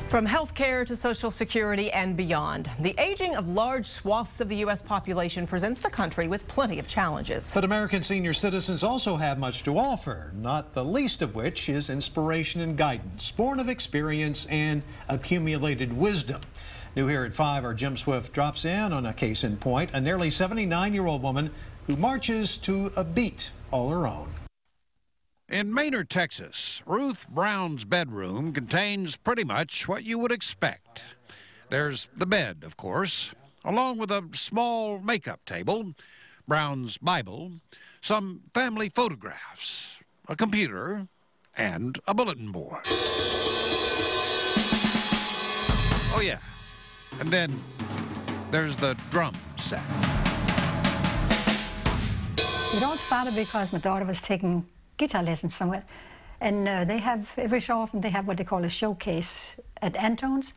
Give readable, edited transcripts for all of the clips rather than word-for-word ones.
From healthcare to Social Security and beyond, the aging of large swaths of the U.S. population presents the country with plenty of challenges. But American senior citizens also have much to offer, not the least of which is inspiration and guidance, born of experience and accumulated wisdom. New here at 5, our Jim Swift drops in on a case in point, a nearly 79-year-old woman who marches to a beat all her own. In Maynard, Texas, Ruth Brown's bedroom contains pretty much what you would expect. There's the bed, of course, along with a small makeup table, Brown's Bible, some family photographs, a computer, and a bulletin board. Oh, yeah. And then there's the drum set. It all started because my daughter was taking guitar lessons somewhere, and they have, every so often, they have what they call a showcase at Anton's.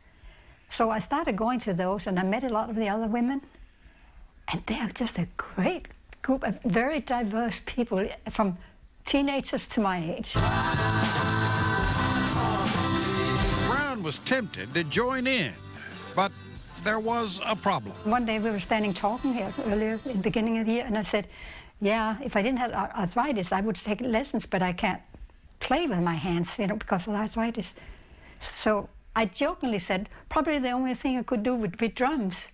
So I started going to those, and I met a lot of the other women, and they are just a great group of very diverse people, from teenagers to my age. Brown was tempted to join in, but there was a problem. One day we were standing talking here earlier in the beginning of the year, and I said, yeah, if I didn't have arthritis, I would take lessons, but I can't play with my hands, you know, because of arthritis. So I jokingly said, probably the only thing I could do would be drums.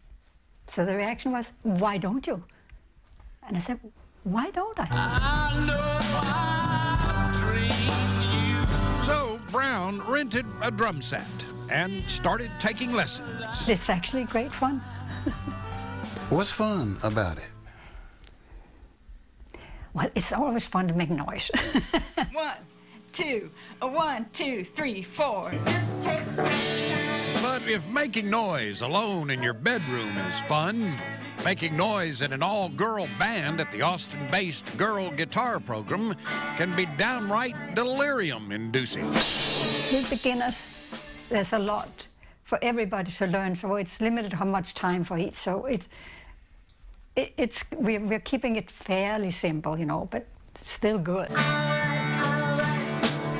So the reaction was, why don't you? And I said, why don't I? So Brown rented a drum set and started taking lessons. It's actually great fun. What's fun about it? Well, it's always fun to make noise. 1, 2, 1, 2, 3, 4. But if making noise alone in your bedroom is fun, making noise in an all-girl band at the Austin-based girl guitar program can be downright delirium-inducing. With beginners, there's a lot for everybody to learn, so it's limited how much time for each. So we're keeping it fairly simple, you know, but still good.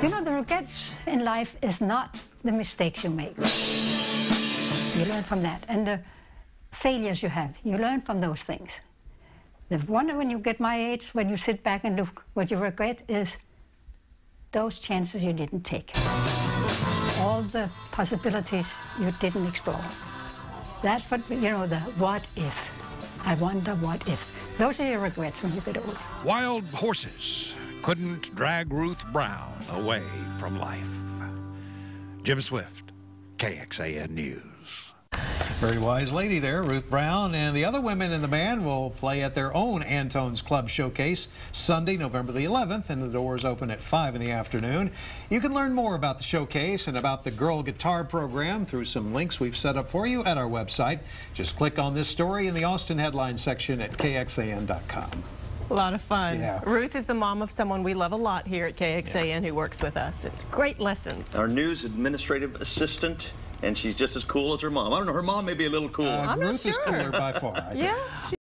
You know, the regrets in life is not the mistakes you make. You learn from that. And the failures you have, you learn from those things. The wonder when you get my age, when you sit back and look, what you regret is those chances you didn't take. All the possibilities you didn't explore. That's what, you know, the what if. I wonder what if. Those are your regrets when you get older. Wild horses couldn't drag Ruth Brown away from life. Jim Swift, KXAN News. Very wise lady there, Ruth Brown, and the other women in the band will play at their own Anton's Club Showcase Sunday, November the 11th, and the doors open at 5 in the afternoon. You can learn more about the showcase and about the girl guitar program through some links we've set up for you at our website. Just click on this story in the Austin headlines section at KXAN.com. A lot of fun. Yeah. Ruth is the mom of someone we love a lot here at KXAN who works with us. It's great lessons. Our news administrative assistant, and she's just as cool as her mom. I don't know, her mom may be a little cooler. I'm not Ruth is sure. cooler by far. Yeah.